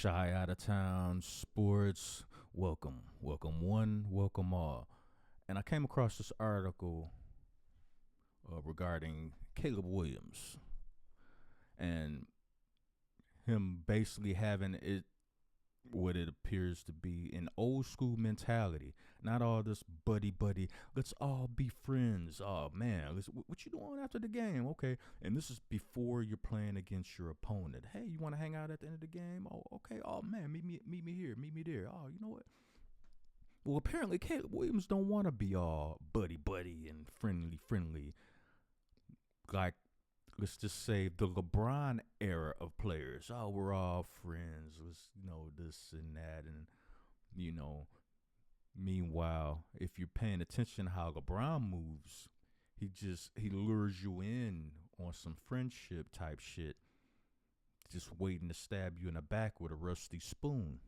Shy Out of Town Sports. Welcome one, welcome all. And I came across this article regarding Caleb Williams and him basically having what it appears to be an old school mentality. Not all this buddy. Let's all be friends. Oh man, what you doing after the game? Okay, and this is before you're playing against your opponent. Hey, you want to hang out at the end of the game? Oh, okay. Oh man, meet me here, meet me there. Oh, you know what? Well, apparently Caleb Williams don't want to be all buddy and friendly. Like, let's just say the LeBron era of players. Oh, we're all friends. Let's this and that, and Meanwhile, if you're paying attention to how LeBron moves, he lures you in on some friendship type shit, just waiting to stab you in the back with a rusty spoon.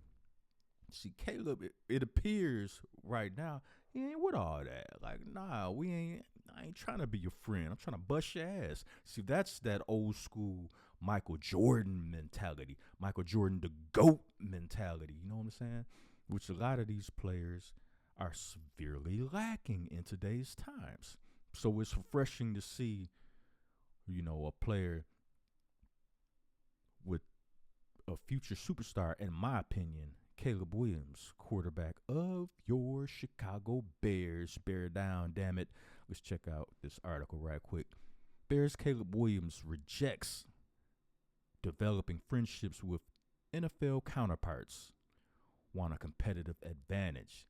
See, Caleb, it appears right now he ain't with all that. Like, nah, I ain't trying to be your friend. I'm trying to bust your ass. See, that's that old school Michael Jordan mentality. Michael Jordan, the GOAT mentality. You know what I'm saying? Which a lot of these players are severely lacking in today's times. So it's refreshing to see, a player with a future superstar, in my opinion, Caleb Williams, quarterback of your Chicago Bears. Bear down, damn it. Let's check out this article right quick. Bears Caleb Williams rejects developing friendships with NFL counterparts. Want a competitive advantage.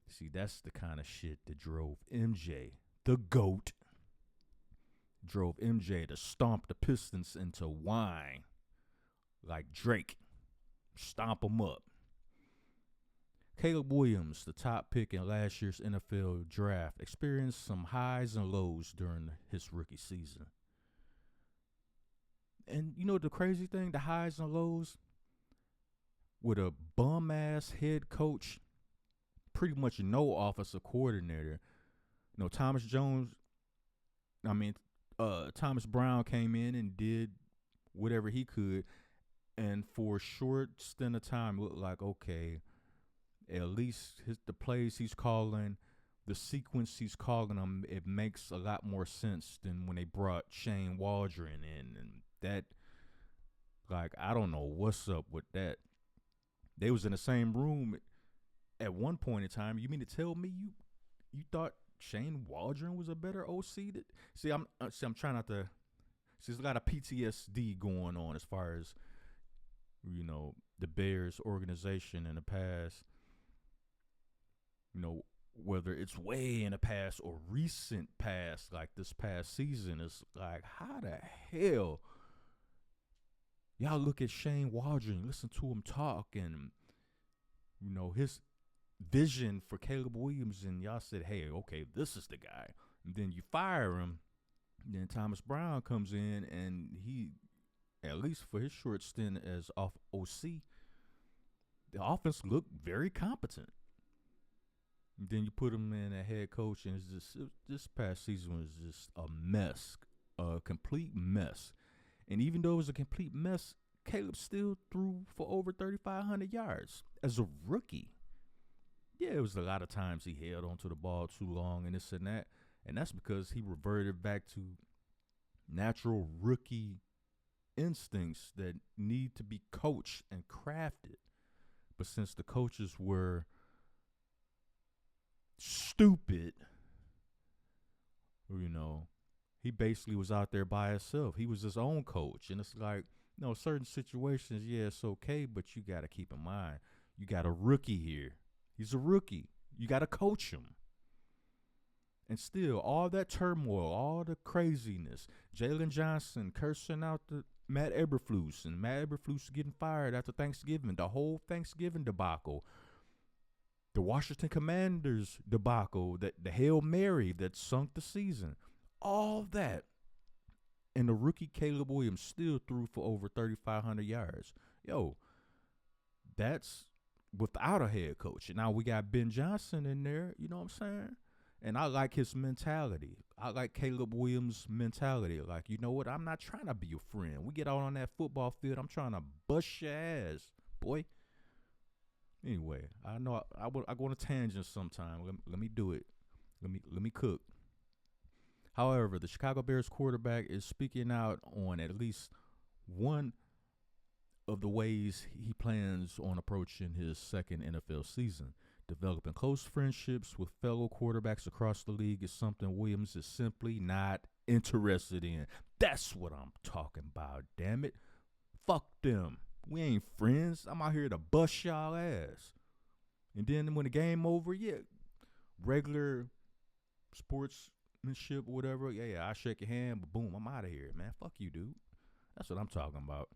See, that's the kind of shit that drove MJ, the GOAT, to stomp the Pistons into wine like Drake. Stomp them up. Caleb Williams, the top pick in last year's NFL draft, experienced some highs and lows during his rookie season. And the crazy thing, the highs and lows, with a bum-ass head coach, pretty much no offensive coordinator. Thomas Brown came in and did whatever he could, and for a short stint of time, it looked like, okay, at least the plays he's calling, the sequence he's calling them, it makes a lot more sense than when they brought Shane Waldron in. And that, I don't know what's up with that. They was in the same room at one point in time. You mean to tell me you thought Shane Waldron was a better OC? I'm trying not to. See, there's a lot of PTSD going on as far as the Bears organization in the past. Whether it's way in the past or recent past, like this past season, it's like, how the hell y'all look at Shane Waldron, listen to him talk, and his vision for Caleb Williams, and y'all said, hey, okay, this is the guy. And then you fire him. Then Thomas Brown comes in, and he, at least for his short stint as off OC, the offense looked very competent. And then you put him in a head coach, and this past season was just a mess, a complete mess. And even though it was a complete mess, Caleb still threw for over 3,500 yards as a rookie. Yeah, it was a lot of times he held onto the ball too long and this and that. And that's because he reverted back to natural rookie instincts that need to be coached and crafted. But since the coaches were stupid, he basically was out there by himself. He was his own coach. And it's like, certain situations, yeah, it's okay, but you got to keep in mind, you got a rookie here. He's a rookie. You got to coach him. And still, all that turmoil, all the craziness, Jalen Johnson cursing out the Matt Eberflus, and Matt Eberflus getting fired after Thanksgiving, the whole Thanksgiving debacle, the Washington Commanders debacle, the Hail Mary that sunk the season, all that. And the rookie Caleb Williams still threw for over 3,500 yards. Yo, that's without a head coach. And now we got Ben Johnson in there, you know what I'm saying? And I like his mentality. I like Caleb Williams' mentality. Like, you know what? I'm not trying to be your friend. We get out on that football field, I'm trying to bust your ass, boy. Anyway, I know I go on a tangent sometime. Let me do it. Let me cook. However, the Chicago Bears quarterback is speaking out on at least one of the ways he plans on approaching his second NFL season. Developing close friendships with fellow quarterbacks across the league is something Williams is simply not interested in. That's what I'm talking about, damn it. Fuck them. We ain't friends. I'm out here to bust y'all ass. And then when the game over, yeah, regular sportsmanship or whatever, yeah, I shake your hand, but boom, I'm out of here, man. Fuck you, dude. That's what I'm talking about.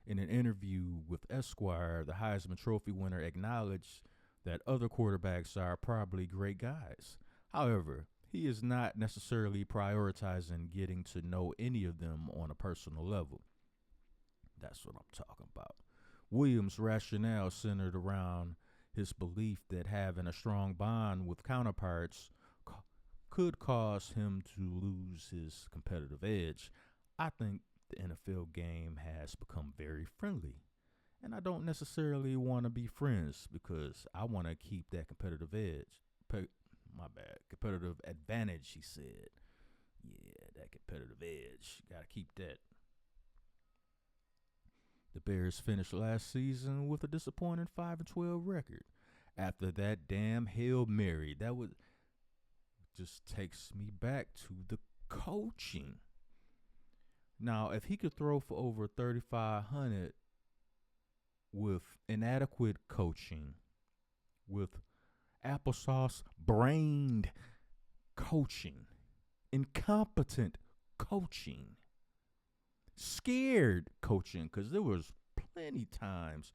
In an interview with Esquire, the Heisman Trophy winner acknowledged that other quarterbacks are probably great guys. However, he is not necessarily prioritizing getting to know any of them on a personal level. That's what I'm talking about. Williams' rationale centered around his belief that having a strong bond with counterparts could cause him to lose his competitive edge. I think the NFL game has become very friendly. And I don't necessarily want to be friends because I want to keep that competitive edge. Competitive advantage, he said. Yeah, that competitive edge. Got to keep that. The Bears finished last season with a disappointing 5-12 record. After that damn Hail Mary, that would just takes me back to the coaching. Now, if he could throw for over 3,500 with inadequate coaching, with applesauce brained coaching, incompetent coaching, scared coaching, because there was plenty times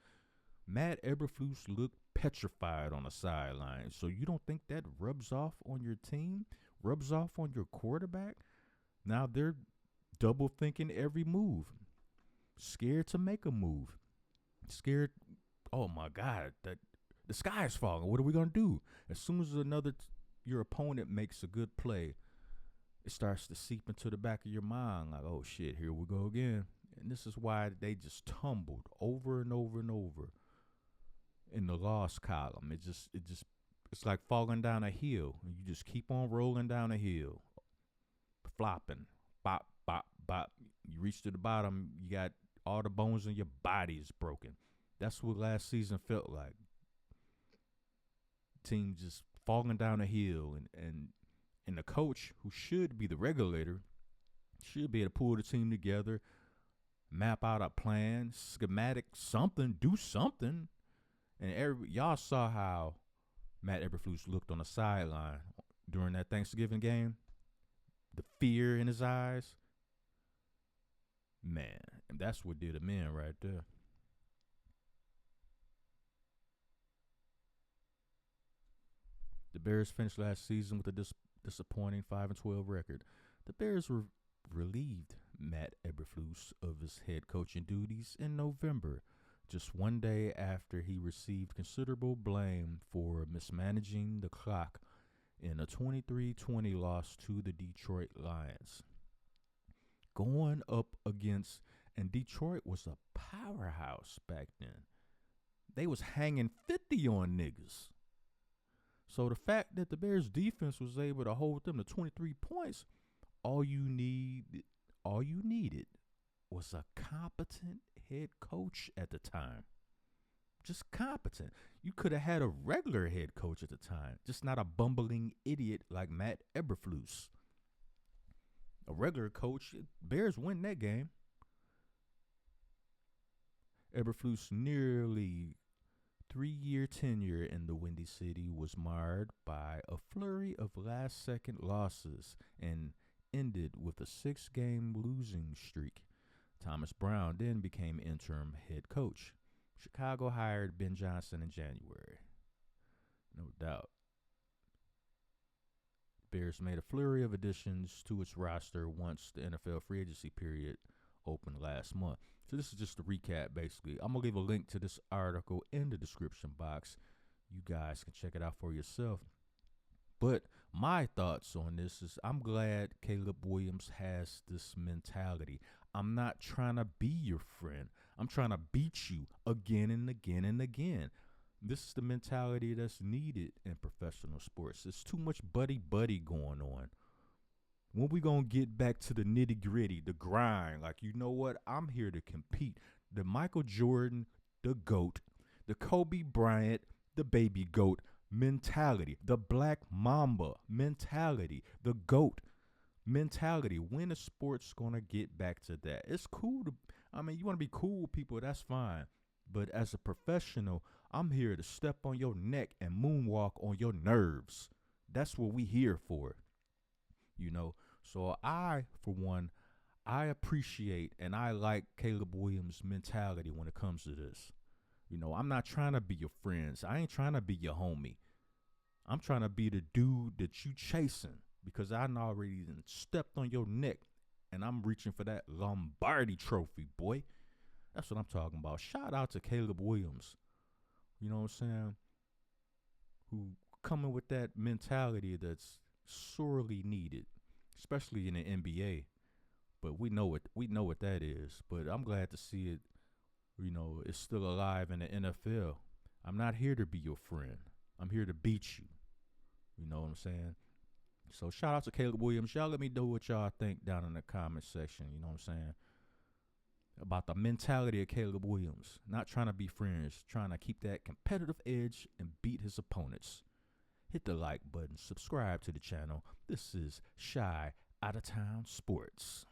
Matt Eberflus looked petrified on the sideline. So you don't think that rubs off on your team, rubs off on your quarterback? Now they're double thinking every move, scared to make a move, scared. Oh my God, that the sky is falling. What are we gonna do? As soon as your opponent makes a good play, it starts to seep into the back of your mind like, oh shit, here we go again. And this is why they just tumbled over and over and over in the loss column. It's like falling down a hill. And you just keep on rolling down a hill, flopping, bop, bop, bop. You reach to the bottom, you got all the bones in your body is broken. That's what last season felt like. Team just falling down a hill, and the coach, who should be the regulator, should be able to pull the team together, map out a plan, schematic, something, do something. And y'all saw how Matt Eberflus looked on the sideline during that Thanksgiving game. The fear in his eyes. Man, and that's what did him in right there. The Bears finished last season with a disappointing 5-12 record. The Bears were relieved Matt Eberflus of his head coaching duties in November, just one day after he received considerable blame for mismanaging the clock in a 23-20 loss to the Detroit Lions. Going up against, and Detroit was a powerhouse back then. They was hanging 50 on niggas. So the fact that the Bears defense was able to hold them to 23 points, all you needed was a competent head coach at the time. Just competent. You could have had a regular head coach at the time, just not a bumbling idiot like Matt Eberflus. A regular coach, Bears win that game. Eberflus' nearly 3-year tenure in the Windy City was marred by a flurry of last-second losses and ended with a 6-game losing streak. Thomas Brown then became interim head coach. Chicago hired Ben Johnson in January. No doubt. Bears made a flurry of additions to its roster once the NFL free agency period opened last month. So this is just a recap, basically. I'm going to leave a link to this article in the description box. You guys can check it out for yourself. But my thoughts on this is I'm glad Caleb Williams has this mentality. I'm not trying to be your friend. I'm trying to beat you again and again and again. This is the mentality that's needed in professional sports. There's too much buddy going on. When we gonna get back to the nitty gritty, the grind? Like, you know what? I'm here to compete. The Michael Jordan, the GOAT, the Kobe Bryant, the baby GOAT mentality, the Black Mamba mentality, the GOAT mentality. When is sports gonna get back to that? It's cool to, you want to be cool with people, that's fine. But as a professional, I'm here to step on your neck and moonwalk on your nerves. That's what we here for. So I, for one, I appreciate and I like Caleb Williams' mentality when it comes to this. I'm not trying to be your friends. I ain't trying to be your homie. I'm trying to be the dude that you chasing because I already stepped on your neck and I'm reaching for that Lombardi trophy, boy. That's what I'm talking about. Shout out to Caleb Williams. You know what I'm saying? Who coming with that mentality that's sorely needed, especially in the NBA. But we know what that is. But I'm glad to see it. It's still alive in the NFL. I'm not here to be your friend. I'm here to beat you. You know what I'm saying? So shout out to Caleb Williams. Y'all let me know what y'all think down in the comment section. You know what I'm saying? About the mentality of Caleb Williams. Not trying to be friends. Trying to keep that competitive edge and beat his opponents. Hit the like button. Subscribe to the channel. This is Shy Out of Town Sports.